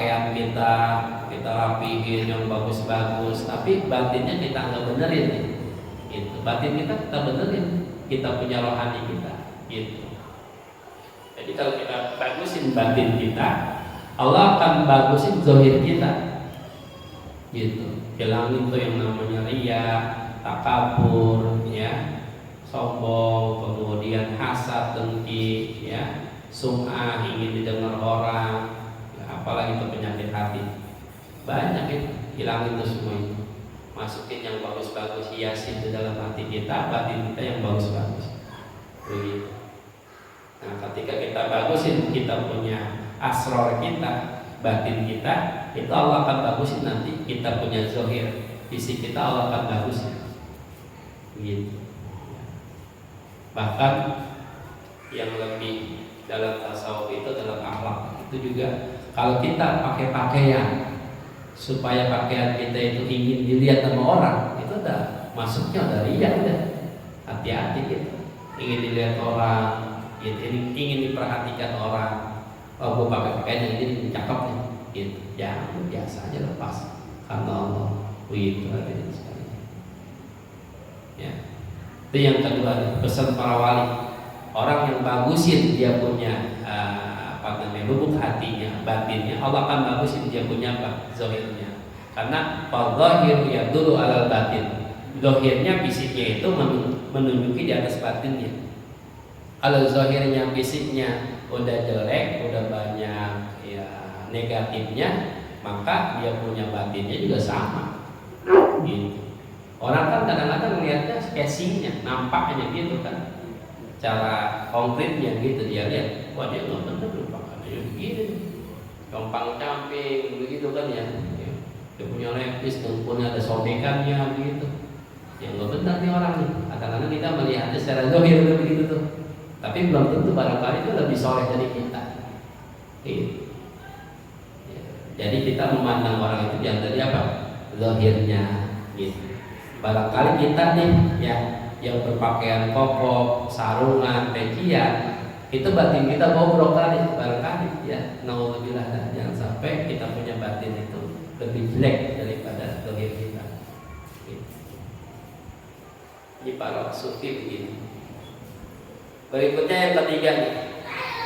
pakaian kita rapihin yang bagus-bagus, tapi batinnya kita nggak benerin nih. Gitu. Batin kita benerin, kita punya rohani kita. Gitu. Jadi kalau kita bagusin batin kita, Allah akan bagusin zahir kita. Gitu. Hilangin tuh yang namanya riya, takabur, ya, sombong, kemudian hasad, dengki, ya, sum'ah, ingin didengar orang, ya, apalagi itu penyakit hati. Banyak itu, hilangin itu semua itu. Masukin yang bagus-bagus, hiasin di dalam hati kita, batin kita yang bagus-bagus. Begitu. Nah, ketika kita bagusin, kita punya asrar kita, batin kita, itu Allah akan bagusin nanti kita punya zahir, fisik kita Allah akan bagusin. Begitu. Bahkan yang lebih dalam tasawuf itu dalam akhlak itu juga, kalau kita pakai pakaian supaya pakaian kita itu ingin dilihat sama orang, itu udah masuknya dari riya, udah hati-hati gitu. Ingin dilihat orang, ingin diperhatikan orang. Oh, gue pakai pakaian yang ini cakep nih, gitu. Jangan, biasa aja lepas karena Allah. Begitu hadirin sekalian. Ya. Itu yang kedua, pesan para wali. Orang yang bagusin dia punya lubuk hatinya, batinnya, Allah akan bagusin dia punya zahirnya. Karena fadzahiru yadullu alal batin. Zahirnya, fisiknya itu menunjuki di atas batinnya. Kalau zahirnya, fisiknya udah jelek, udah banyak ya negatifnya, maka dia punya batinnya juga sama. Gitu. Orang kan kadang-kadang melihatnya casingnya, nampaknya gitu kan, cara konkretnya gitu dia lihat, wah dia nggak bener lupakannya begini, gampang camping begitu kan ya. Dia punya lepis, punya ada sobekannya begitu. Yang nggak benar nih orang nih. Kadang-kadang kita melihatnya secara zahir begitu tuh. Tapi belum tentu barangkali itu lebih soleh dari kita. Gitu. Jadi kita memandang orang itu yang dari apa? Zahirnya. Gitu. Barangkali kita nih ya yang berpakaian koko, sarungan, pecian, itu batin kita bobrok kali, barangkali ya. Nauzubillah, jangan sampai kita punya batin itu lebih jelek daripada zahir kita. Gitu. Ini para sufi begini. Berikutnya yang ketiga nih,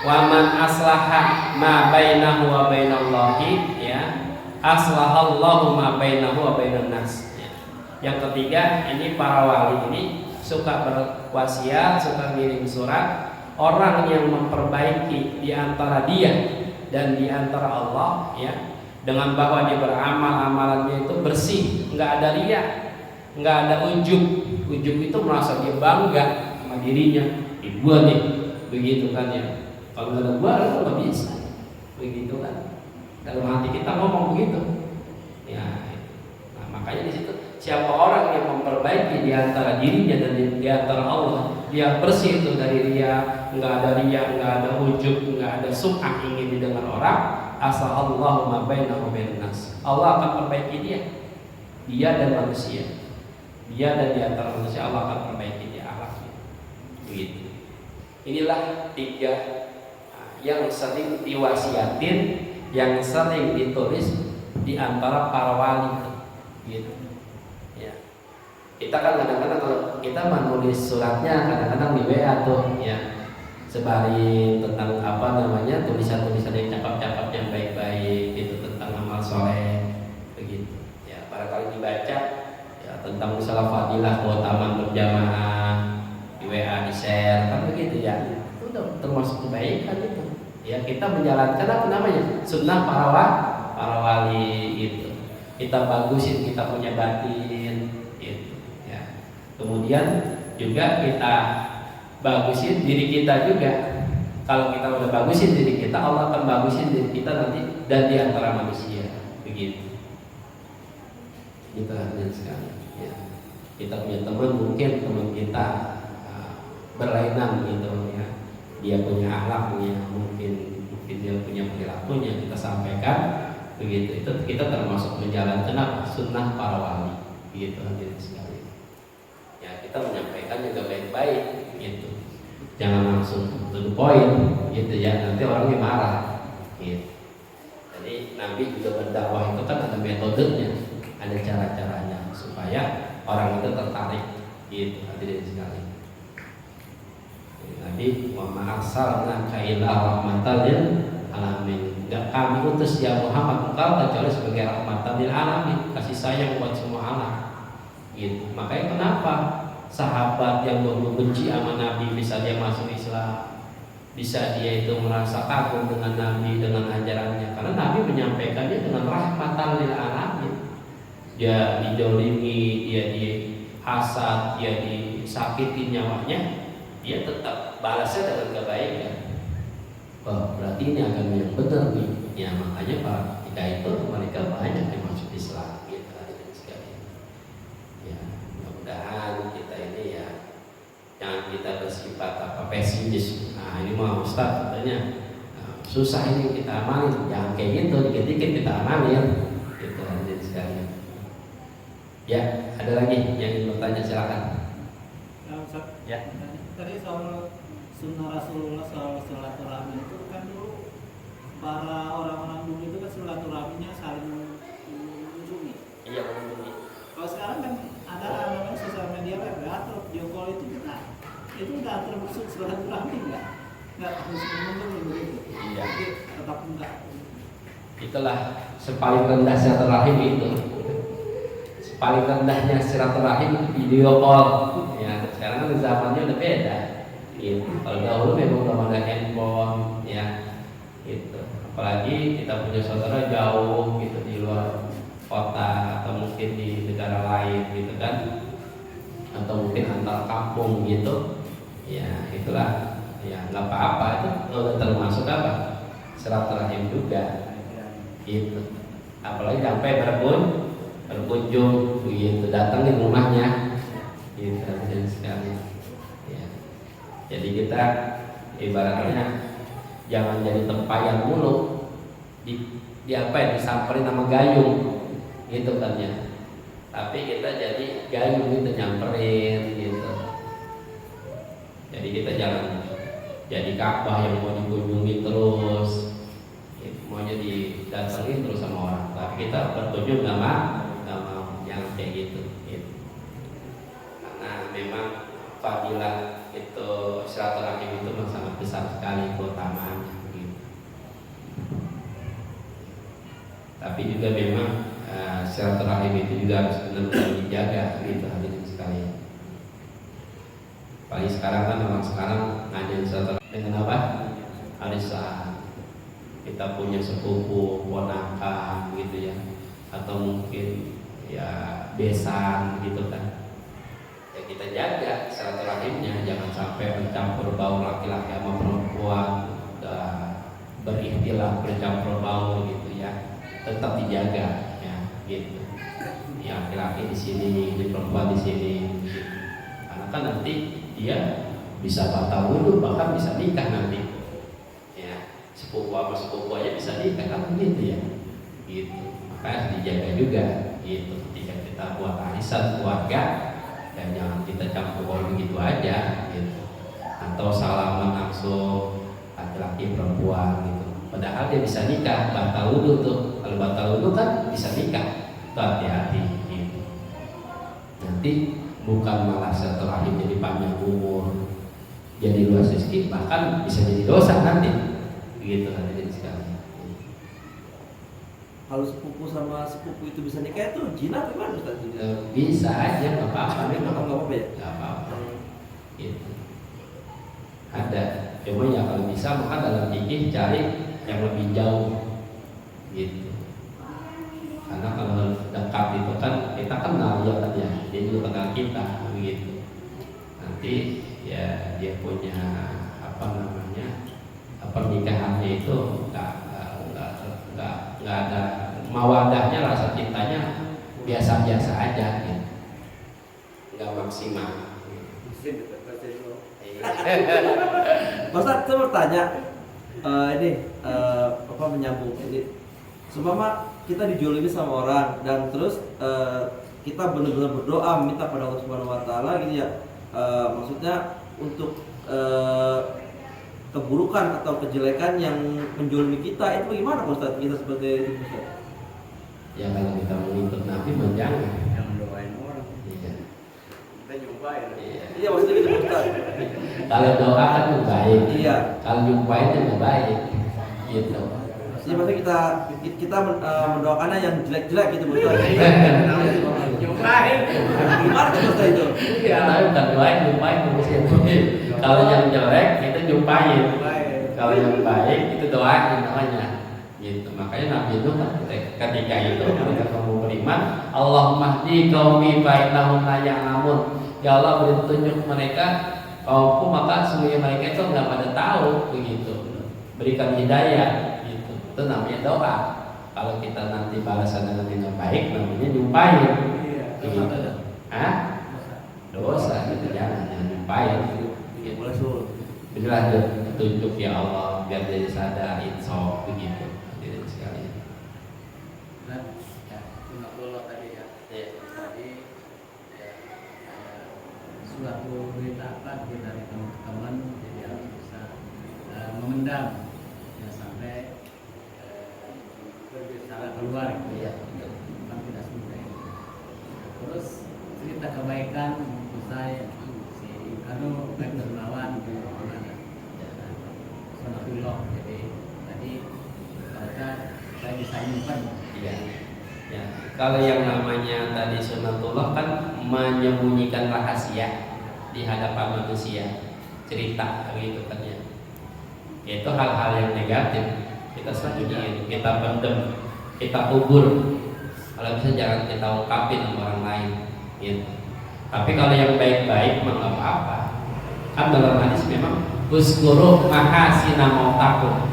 waman aslaha ma bainahu wa bainallahi, ya, aslahallahu ma bainahu wa bainan nas. Ya. Yang ketiga, ini para wali ini suka berwasiat, suka ngirim surat, orang yang memperbaiki di antara dia dan di antara Allah, ya, dengan bahwa dia beramal, amalannya itu bersih, nggak ada riya, nggak ada ujub. Ujub itu merasa dia bangga sama dirinya. Gua nih, begitu kan ya. Kalau nggak ada gua, lu nggak bisa, begitu kan. Dalam hati kita ngomong begitu. Ya, nah, makanya di situ siapa orang yang memperbaiki di antara dirinya dan di antara Allah, dia bersih itu dari riya, nggak ada riya, nggak ada ujub, nggak ada sum'ah ingin didengar orang. Asallallahu ma bainahu bainan nas. Allah akan perbaiki dia dan manusia. Dia dan di antara manusia Allah akan perbaiki dia akhlaknya. Begitu. Inilah tiga yang sering diwasiatin, yang sering ditulis di antara para wali, gitu. Ya. Kita kan kadang-kadang kalau kita menulis suratnya kadang-kadang di WA tuh, ya, sebarin tentang apa namanya tulisan-tulisan yang cakep-cakep, yang baik-baik, gitu, tentang amal soleh, begitu. Ya, barangkali dibaca, ya, tentang misalnya fadilah keutamaan berjamaah. WA di share kan begitu ya, itu termasuk kebaikan itu ya. Kita menjalankan apa namanya sunnah para wali itu, kita bagusin, kita punya batin gitu ya. Kemudian juga kita bagusin diri kita juga. Kalau kita udah bagusin diri kita, Allah akan bagusin diri kita nanti dan di antara manusia, begitu. Itu artinya sekali ya. Kita punya teman, mungkin teman kita berlainan gitu ya, dia punya akhlaknya, mungkin dia punya perilakunya, kita sampaikan begitu. Itu kita termasuk menjalankan apa? Sunnah para wali, begitu hadirin sekalian. Ya, kita menyampaikan juga baik-baik gitu, jangan langsung to the point gitu ya, nanti orangnya marah gitu. Dan Jadi Nabi juga berdakwah itu kan ada metodenya, ada cara-caranya supaya orang itu tertarik gitu. Hadirin sekalian. Nabi wa ma'arsalna illa rahmatan lil alamin. Enggak kami utus ya Muhammad engkau kecuali sebagai rahmatan lil alamin, kasih sayang buat semua alam. Gitu. Makanya kenapa sahabat yang dulu benci sama Nabi bisa dia masuk Islam, bisa dia itu merasa kagum dengan Nabi, dengan ajarannya, karena Nabi menyampaikannya dengan rahmatan lil alamin. Dia didolimi, dia dihasad, dia disakiti nyawanya, dia tetap balasnya dengan kebaikan. Oh, berarti ini agama yang benar nih. Ya makanya para ketika itu mereka banyak yang masuk Islam. Gitu hadirin sekalian. Ya mudah-mudahan kita ini ya jangan kita bersifat pesimis. Nah ini mah Ustaz katanya susah ini kita amalin. Jangan kayak gitu, dikit-dikit kita amalin. Gitu hadirin sekalian. Ya ada lagi yang ingin bertanya silakan. Ya. Tadi soal sunnah Rasulullah soal silaturahmi itu kan dulu para orang-orang dulu itu kan silaturahminya saling mengunjungi. Iya mengunjungi. Kalau sekarang kan ada namanya sosial media kan atur video call itu kita itu udah termasuk silaturahmi nggak harus mengunjungi begitu. Iya. Jadi tetap enggak. Itulah sepaling rendah silaturahim itu. Paling rendahnya silaturahim video call. Ya, sekarang kan zamannya udah beda. Gitu. Kalau dahulu memang belum ada handphone, ya, gitu. Apalagi kita punya saudara jauh gitu di luar kota atau mungkin di negara lain, gitu kan, atau mungkin antar kampung gitu. Ya, itulah. Ya, nggak apa-apa itu udah termasuk apa? Silaturahim juga. Gitu. Apalagi sampai berkunjung begitu, datangin rumahnya gitu sekali ya. Jadi kita ibaratnya jangan jadi tempayan mulu di apa ya, disamperin sama gayung gitu kan ya, tapi kita jadi gayung gitu, nyamperin gitu. Jadi kita jangan jadi Ka'bah yang mau dikunjungi terus gitu, maunya didatengin terus sama orang, tapi kita berkunjung nggak mau yang kayak gitu. Karena memang fadilah itu silaturahim itu sangat besar sekali keutamaannya gitu. Tapi juga memang silaturahim itu juga harus benar-benar dijaga gitu hadirin sekalian. Paling sekarang kan orang sekarang ngadain silaturahim dengan apa? Arisan. Kita punya sepupu, ponakan gitu ya, atau mungkin ya besan gitu kan, ya kita jaga silaturahimnya, jangan sampai mencampur baur laki-laki sama perempuan, berikhtilaf bercampur baur gitu ya, tetap dijaga ya gitu. Ya laki-laki di sini, di perempuan di sini gitu. Karena kan nanti dia bisa batal wudhu, bahkan bisa nikah nanti ya, sepupu sama sepupu aja bisa nikah kan gitu ya gitu. Makanya dijaga juga gitu ketika kita buat arisan keluarga, dan jangan kita campur baur begitu aja gitu, atau salaman langsung laki-laki perempuan gitu, padahal dia bisa nikah, batal wudhu tuh. Kalau batal wudhu kan bisa nikah, itu hati-hati gitu. Nanti bukan malah silaturahim jadi panjang umur, jadi luas rezeki, bahkan bisa jadi dosa nanti gitu hadirin sekalian. Kalau sepupu sama sepupu itu bisa nikah itu jinak gimana Ustaz? Bisa aja, nggak apa-apa. Nggak apa-apa ya? Nggak apa-apa. Gitu. Ada, cuma ya kalau bisa maka dalam fikih cari yang lebih jauh, gitu. Karena kalau dekat itu kan kita kenal ya kan ya, dia juga kenal kita, begitu. Nanti ya dia punya apa namanya, pernikahannya itu nggak ada mawadahnya, rasa cintanya biasa-biasa aja gitu. Nggak maksimal. Mas Ustaz, saya bertanya apa menyambung ini, seumpama kita dijolimi sama orang dan terus kita benar-benar berdoa minta pada Allah Subhanahu Wa Taala gitu ya, maksudnya untuk keburukan atau kejelekan yang menjolimi kita, itu bagaimana Ustaz? Kita sebagai Ustaz? Ya kalau kita mau ikut Nabi jangan. Jangan doain orang. Iya. Kita nyobain. Iya, maksudnya gitu Ustaz. Kalau doa kan lebih baik. Iya. Kalau nyumpain itu lebih baik. Gitu. Jadi maksudnya kita mendoakannya yang jelek-jelek gitu Ustaz. Nyobain. Gimana tuh Ustaz itu? Ya, tapi bukan doain, nyumpain manusia. Kalau yang jelek itu nyumpain. Kalau yang baik itu doain namanya. Gitu. Makanya Nabi itu kan ketika itu mereka kaum beriman, Allahumma hdi qaumi fa innahum la ya'lamun. Ya Allah beri petunjuk mereka kaumku, maka semuanya mereka itu nggak pada tahu begitu. Berikan hidayah gitu. Itu namanya doa. Kalau kita nanti balasan dengan yang baik namanya nyumpain. Begitu. Hah? Dosa gitu, jangan nyumpain gitu. Boleh suruh. Berlanjut petunjuk ya Allah biar jadi sadar insaf begitu. Tidak sekali. Dan ya, sunatullah tadi ya. Tadi ya, suatu berita apa dari teman-teman, jadi harus bisa memendam ya sampai berbicara keluar gitu ya. Memang tidak semudah itu. Terus cerita kebaikan saya si Kano baik dermawan sunatullah. Jadi tadi mereka saya bisa nyimpan. Iya. Ya. Kalau yang namanya tadi sunatullah kan menyembunyikan rahasia di hadapan manusia, cerita begitu kan ya. Itu hal-hal yang negatif kita sembunyiin, kita pendem, kita kubur. Kalau bisa jangan kita ungkapin sama orang lain. Gitu. Tapi kalau yang baik-baik mah nggak apa-apa. Kan dalam hadis memang uskuru mahasina mautakum.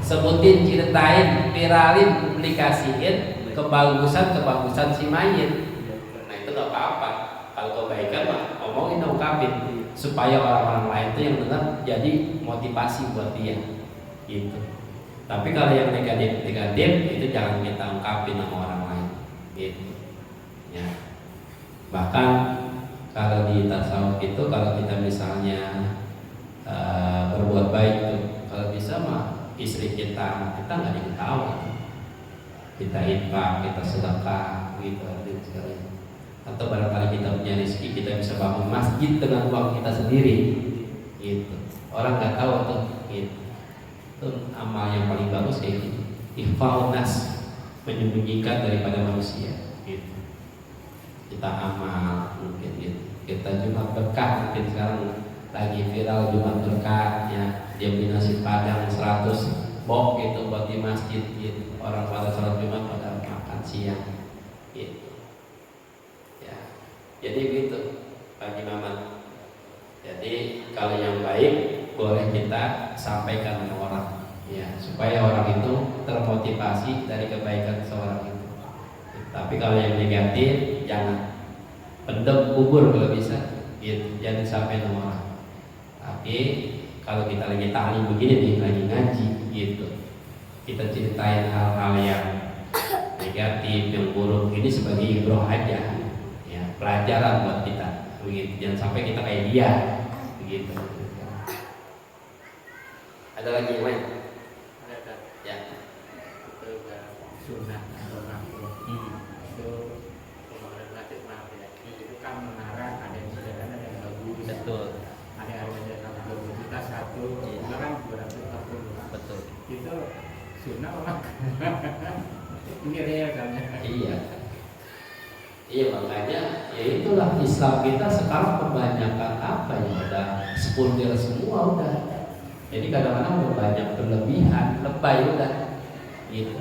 Sebutin, ceritain, viralin, publikasiin kebagusan si mayit. Nah itu nggak apa-apa. Kalau kebaikan mah ngomongin, ungkapin supaya orang-orang lain itu yang dengar jadi motivasi buat dia. Gitu. Tapi kalau yang negatif itu jangan kita ungkapin sama orang lain. Gitu. Ya. Bahkan kalau di tasawuf itu kalau kita misalnya berbuat baik tuh, kalau bisa mah istri kita, anak kita nggak diketahui. Kita infak, kita sedekah, gitu sekali. Atau barangkali kita punya rezeki, kita bisa bangun masjid dengan uang kita sendiri, gitu. Orang nggak tahu tuh, gitu. Itu amal yang paling bagus kayak gitu. Ikhfaun nas, menyembunyikan daripada manusia, gitu. Kita amal mungkin gitu. Kita Jumat berkah, mungkin sekarang lagi viral Jumat berkah ya, dia beli nasi padang 100 box gitu buat di masjid gitu. Orang pada sholat Jumat pada makan siang gitu. Ya. Jadi gitu Pak Imaman. Jadi kalau yang baik boleh kita sampaikan ke orang ya, supaya orang itu termotivasi dari kebaikan seorang itu. Tapi kalau yang negatif jangan, pendem, kubur kalau bisa gitu. Jangan sampai ke orang. Tapi kalau kita lagi ta'lim begini nih, lagi ngaji gitu, kita ceritain hal-hal yang negatif, yang buruk ini sebagai ibroh aja ya, pelajaran buat kita begitu. Jangan sampai kita kayak dia begitu. Ada lagi yang lain? Ada kan? Ya. Itu sunnah atau makruh. Itu kemarin relatif maaf ya. Itu kan mengarah ada yang sederhana, ada yang bagus. Betul. Ada yang bagus kita satu, itu kan 240. Betul. Itu sunnah memang. Ini real kan ya. Iya. Iya makanya ya itulah Islam kita sekarang kebanyakan apa ya, udah sekundir semua udah. Jadi kadang-kadang banyak berlebihan, lebay udah gitu.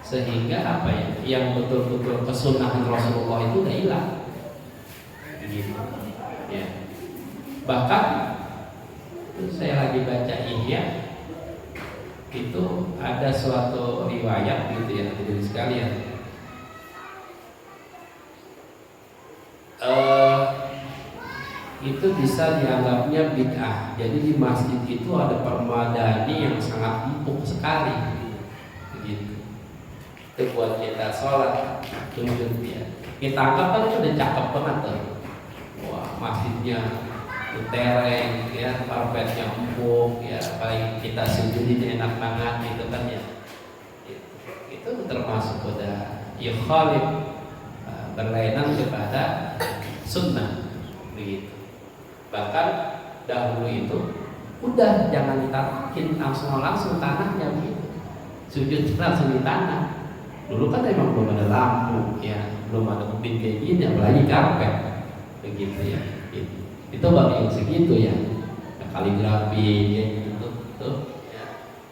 Sehingga apa ya, yang betul-betul kesunahan Rasulullah itu udah hilang. Gitu. Ya. Bahkan saya lagi baca Ihya, itu ada suatu riwayat gitu ya, hadirin sekalian. Itu bisa dianggapnya bid'ah. Jadi di masjid itu ada permadani yang sangat empuk sekali, begitu. Itu buat kita sholat, tunjuk ya. Kita anggap kan itu udah cakep banget tuh. Wah, masjidnya tereng, ya karpetnya empuk, ya paling kita sujud ini enak banget itu kan ya. Itu termasuk pada ikhalif, berlainan kepada sunnah begitu. Bahkan dahulu itu udah jangan ditanakin langsung tanahnya begitu. Sujud langsung di tanah. Dulu kan emang belum ada lampu, ya belum ada ubin kayak gini, apalagi karpet begitu ya. Itu bagi yang segitu ya, kaligrafi kayak gitu tuh ya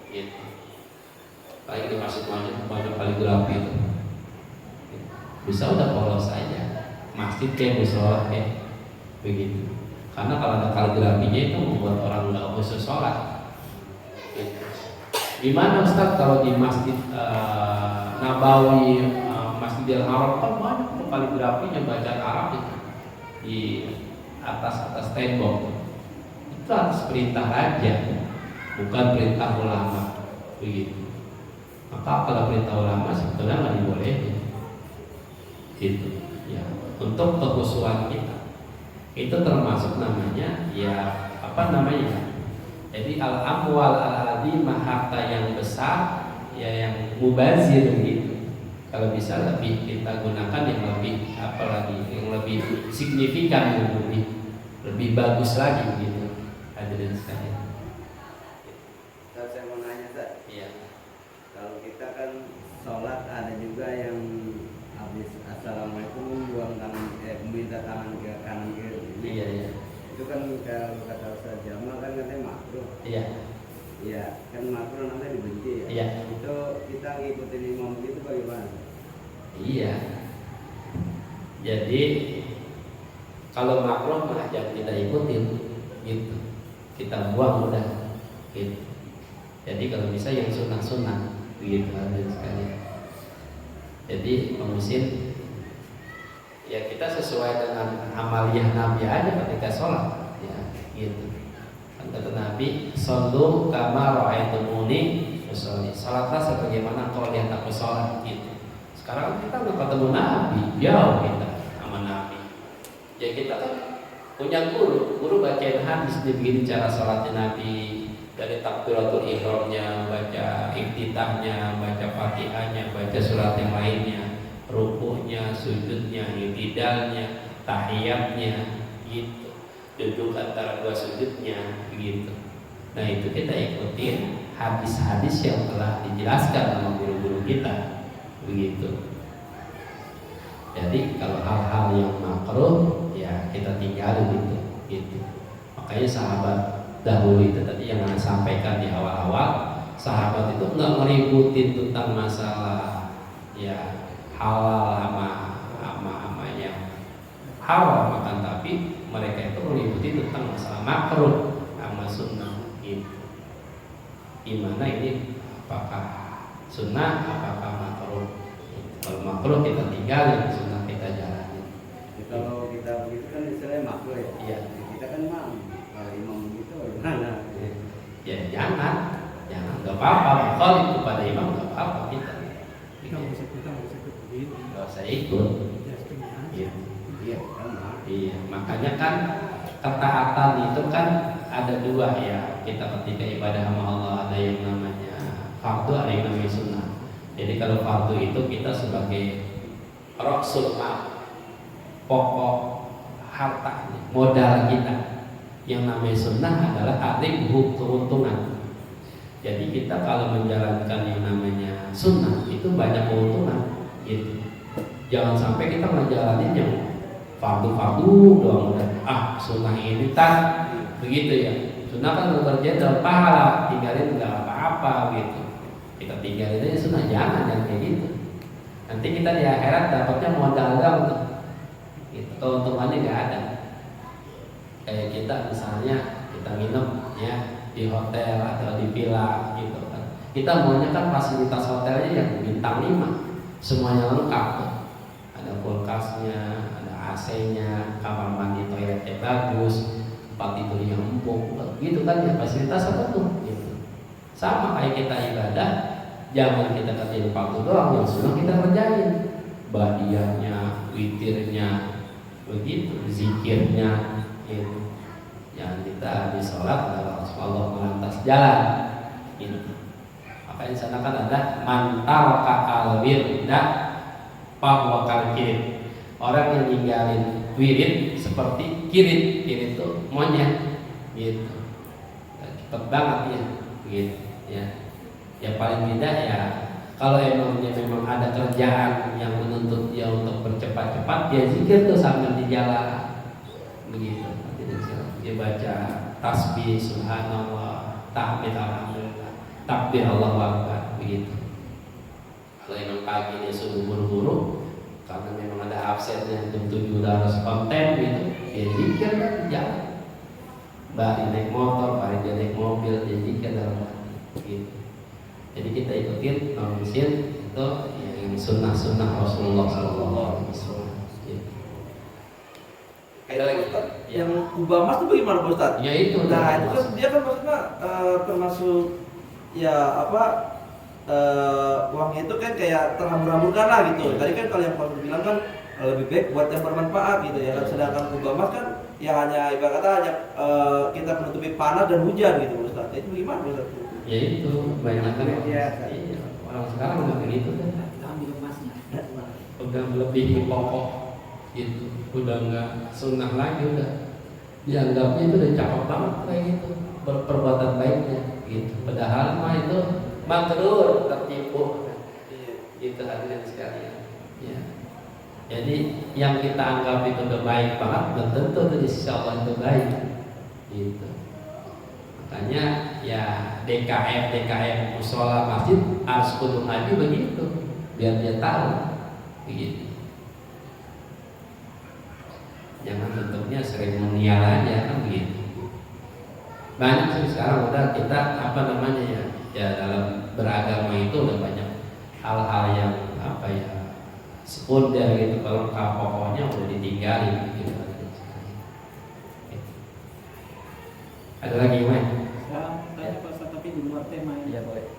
gitu. Paling dimasuk banyak kaligrafi itu bisa udah polos saja masjid kayak musola kayak begitu. Karena kalau ada kaligrafinya itu membuat orang nggak khusus sholat. Gitu. Gimana Ustaz kalau di masjid Nabawi, Masjidil Haram kan banyak kaligrafinya bacaan Arab itu di atas tembok. Itu atas perintah raja, bukan perintah ulama begitu. Maka kalau perintah ulama sebetulnya nggak dibolehin. Gitu ya, untuk kekhusyuan kita itu termasuk namanya ya apa namanya, jadi al amwal al azimah, harta yang besar ya, yang mubazir gitu. Kalau bisa lebih kita gunakan yang lebih apalagi yang lebih signifikan, yang lebih bagus lagi gitu. Hadirin sekalian. Saya mau nanya, Ustaz. Iya. Kalau kita kan sholat ada juga yang habis assalamualaikum buang tangan, meminta tangan ke kanan kiri. Iya, iya. Itu kan kalau kata Ustaz Jamal kan katanya makruh. Iya. Iya, kan makruh namanya dibenci ya. Iya. Itu kita ngikutin imam gitu bagaimana? Iya. Jadi kalau makruh mah jangan kita ikutin gitu. Kita buang udah gitu. Jadi kalau bisa yang sunnah-sunnah begitu hadirin sekalian. Jadi mengusir ya kita sesuai dengan amaliyah Nabi aja ketika sholat ya gitu. Kata Nabi, "Shallu kama ra'aitumuni usolli." Salatlah sebagaimana kau lihat aku sholat gitu. Sekarang kita nggak ketemu Nabi, jauh kita sama Nabi. Ya kita kan punya guru bacain hadis begini cara sholatnya Nabi, dari takbiratul ihramnya, baca iftitahnya, baca fatihahnya, baca surat yang lainnya, rukuhnya, sujudnya, i'tidalnya, tahiyatnya, gitu. Duduk antara dua sujudnya, begitu. Nah itu kita ikutin hadis-hadis yang telah dijelaskan sama guru-guru kita, begitu. Jadi kalau hal-hal yang makruh ya kita tinggalin gitu. Makanya sahabat dahulu itu tadi yang saya sampaikan di awal-awal, sahabat itu nggak ngeributin tentang masalah ya halal sama yang haram makan, tapi mereka itu ngeributin tentang masalah makruh sama sunnah gitu. Gimana ini apakah sunnah apakah makruh? Kalau makruh kita tinggalin, sunnah kita jalanin. Kalau kita begitu kan istilahnya makruh ya. Iya. Kita kan imam. Kalau imam begitu bagaimana? Ya jangan nggak apa-apa, kalau itu pada imam nggak apa-apa kita. Kita nggak usah ikut begitu. Nggak usah ikut. Ya setengah aja. Iya. Iya, sama. Iya, makanya kan ketaatan itu kan ada dua ya. Kita ketika ibadah sama Allah ada yang namanya fardu, ada yang namanya sunnah. Jadi kalau fardu itu kita sebagai rasul mal, pokok harta, modal kita. Yang namanya sunnah adalah artinya keuntungan. Jadi kita kalau menjalankan yang namanya sunnah itu banyak keuntungan gitu. Jangan sampai kita menjalani yang fardu doang udah sunnah ini tak begitu ya. Sunnah kan bekerja dalam pahala, tinggalin nggak apa-apa gitu. Kita tinggalin aja sunnah, jangan kayak gitu. Nanti kita di akhirat dapatnya modal doang tuh. Gitu. Keuntungannya nggak ada. Kayak kita misalnya kita nginep ya di hotel atau di villa gitu kan. Kita maunya kan fasilitas hotelnya yang bintang 5, semuanya lengkap tuh. Ada kulkasnya, AC-nya, kamar mandi toiletnya bagus, tempat tidur yang empuk, gitu kan ya, fasilitas apa tuh? Gitu. Sama kayak kita ibadah, jangan kita kerjain fardu doang, yang sunnah kita kerjain, badiahnya, witirnya, begitu, zikirnya, gitu. Jangan kita habis sholat Allah melantas jalan. Ini. Maka di sana kan ada mantaraka al-wirda bahwa kirit. Orang yang ninggalin wirid seperti kirit. Kirit itu monyet, gitu. Cepet banget ya, gitu. Ya. Ya paling tidak ya kalau emangnya memang ada kerjaan yang menuntut dia untuk bercepat-cepat, dia zikir tuh sambil di jalan, begitu. Dia baca tasbih, subhanallah, tahmid, alhamdulillah, takbir, Allahu akbar, begitu. Kalau emang pagi dia suruh buru-buru, karena memang ada absennya jam 7 udah harus konten gitu, dia zikir kan di jalan. Bari naik motor, bari dia naik mobil, dia zikir dalam hati, gitu. Jadi kita ikutin mesin itu yang sunnah-sunnah Rasulullah SAW. Ada lagi Ustaz, yang kubah emas itu bagaimana Pak Ustaz? Ya itu. Nah itu kan dia kan maksudnya termasuk ya apa uangnya itu kan kayak terhambur-hamburkan lah gitu. Tadi kan kalau yang Pak bilang kan lebih baik buat yang bermanfaat gitu ya. Sedangkan kubah emas kan ya hanya ibarat kata hanya kita menutupi panas dan hujan gitu Ustaz. Itu bagaimana Ustaz? Ya itu banyak kan orang sekarang udah begitu kan. Kita ambil emasnya. Udah melebihi pokok itu, udah nggak sunnah lagi, udah dianggapnya itu udah cakep banget kayak gitu perbuatan baiknya gitu. Padahal mah itu makruh, tertipu gitu hadirin sekalian ya. Jadi yang kita anggap itu udah baik banget belum tentu itu di sisi Allah itu baik gitu. Makanya ya DKM musola masjid harus kudu ngaji begitu biar dia tahu begitu. Jangan bentuknya seremonial aja kan begitu. Banyak sih sekarang udah kita apa namanya ya dalam beragama itu udah banyak hal-hal yang apa ya sekunder gitu, kalau pokoknya udah ditinggalin gitu. Ada lagi Wen? Sekarang tanya Pak Ustaz, tapi di luar tema ini. Iya boleh.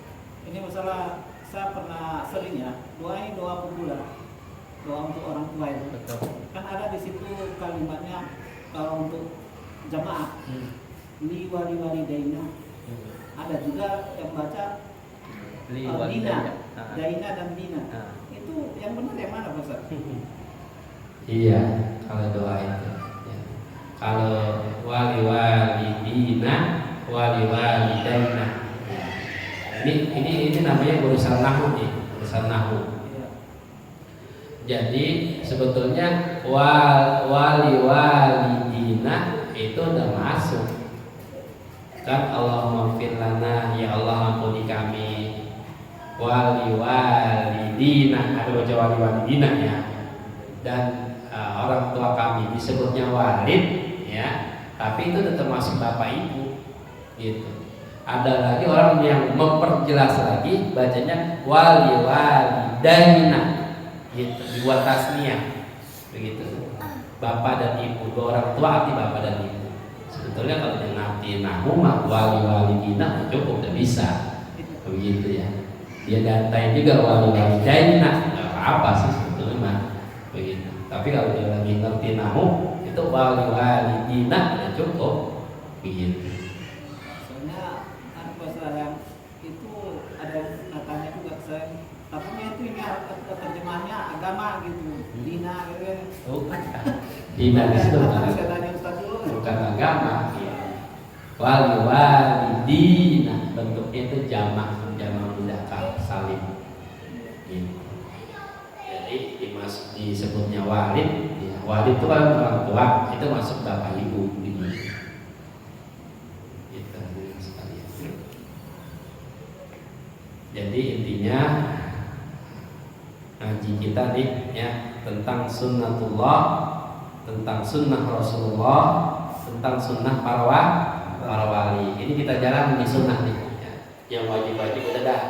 Ini masalah saya pernah sering ya doain doa populer, doa untuk orang tua itu. Betul. Kan ada di situ kalimatnya kalau untuk jamaah li wali daina. Ada juga yang baca dina, daina dan dina. Itu yang benar yang mana Pak Ustaz? Iya, kalau doa itu ya. Kalau wali-walidina, wali-walidaina. Ini namanya urusan nahu nih, urusan nahu. Jadi sebetulnya wali-walidina itu udah masuk. Kan Allahumma fir lana, ya Allah ampuni kami. Wali-walidina, ada baca wali-walidina ya. Dan orang tua kami disebutnya walid ya, tapi itu tetap masuk bapak ibu gitu. Ada lagi orang yang memperjelas lagi bacanya wali-walidaina gitu, dibuat tasniah begitu. Bapak dan ibu, dua orang tua arti bapak dan ibu. Sebetulnya kalau dia ngerti nahu mah wali-walidina cukup, udah bisa begitu ya. Dia gantain juga wali-walidaina, nggak apa-apa sih sebetulnya mah begitu. Tapi kalau dia lagi ngerti nahu itu wali-walidina udah cukup begitu. Soalnya kan Pak itu ada katanya juga saya tapi itu ini terjemahannya agama gitu, dina gitu kan. Dina itu Saya tanya Ustaz dulu. bukan agama. Wali-walidina bentuknya itu jamak mudzakkar salim. Gitu. Jadi disebutnya walid, ya, walid itu kan orang tua, itu masuk bapak ibu gitu. Gitu sekalian. Jadi intinya ngaji kita nih ya tentang sunnatullah, tentang sunnah Rasulullah, tentang sunnah para wali. Ini kita jalan di sunnah nih ya. Yang wajib-wajib udah dah.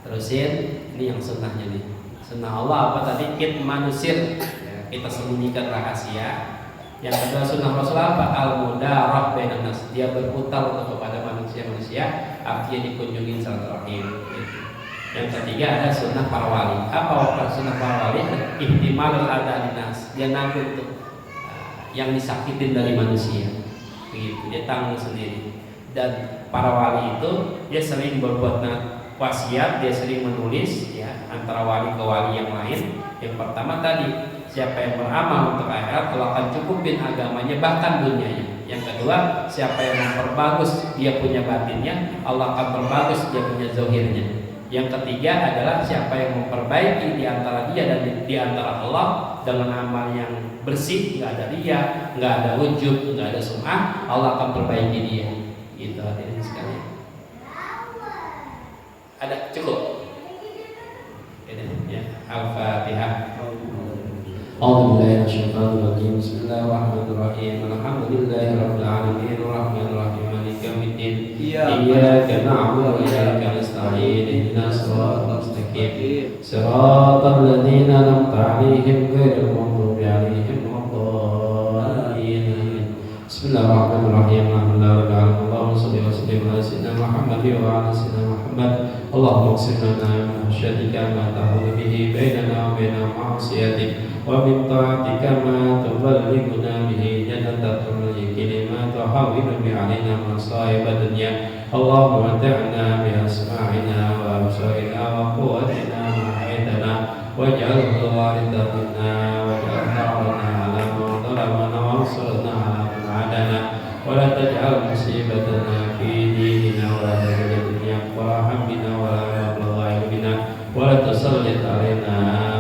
Terusin ini yang sunnahnya nih. Sunnah Allah apa tadi? Kitmanusir ya, kita sembunyikan rahasia. Yang kedua sunnah Rasul apa? Al-mudarah bainan nas. Dia berputar untuk kepada manusia-manusia, artinya dikunjungi silaturahim gitu. Yang ketiga ada sunnah para wali. Apa sunnah para wali? Ihtimalul adha linas. Dia nanggung tuh yang disakitin dari manusia. begitu, dia tanggung sendiri. Dan para wali itu dia sering berbuat wasiat, dia sering menulis ya antara wali ke wali yang lain. Yang pertama tadi, siapa yang beramal untuk akhirat Allah akan cukupin agamanya bahkan dunianya. Yang kedua, siapa yang memperbagus dia punya batinnya, Allah akan perbagus dia punya zahirnya. Yang ketiga adalah siapa yang memperbaiki di antara dia dan di antara Allah dengan amal yang bersih, nggak ada riya, nggak ada ujub, nggak ada sum'ah, Allah akan perbaiki dia. Gitu hadirin sekalian. Ada cukup? Ini ya, Al-Fatihah. أعوذ بالله من الشيطان الرجيم بسم الله الرحمن الرحيم الحمد لله رب العالمين الرحمن الرحيم مالك يوم الدين إياك نعبد وإياك نستعين اهدنا الصراط المستقيم صراط الذين أنعمت عليهم غير المغضوب عليهم ولا الضالين بسم الله الرحمن الرحيم الحمد لله رب العالمين اللهم صل وسلم على سيدنا محمد وعلى سيدنا محمد اللهم اقسم لنا من خشيتك ما تحول به بيننا وبين معصيتك ومن طاعتك ما تبلغنا به جنتك ومن اليقين ما تحول به علينا مصائب الدنيا اللهم متعنا بأسماعنا وأبصارنا وقوتنا ما أحييتنا واجعله الوارث منا واجعل ثأرنا على من ظلمنا وانصرنا على من عادانا ولا تجعل مصيبتنا في ديننا ولا تجعل الدنيا أكبر همنا ولا مبلغ علمنا ولا تسلط علينا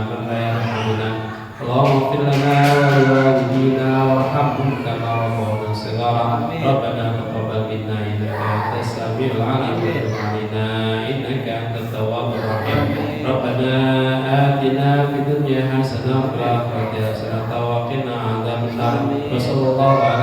من لا يرحمنا اللهم اغفر لنا ولوالدينا وارحمهم كما ربونا صغارا ربنا تقبل منا انك انت السميع العليم وتب علينا انك انت التواب الرحيم ربنا آتنا في الدنيا حسنه وفي الاخره حسنه وقنا عذاب النار وصلى الله على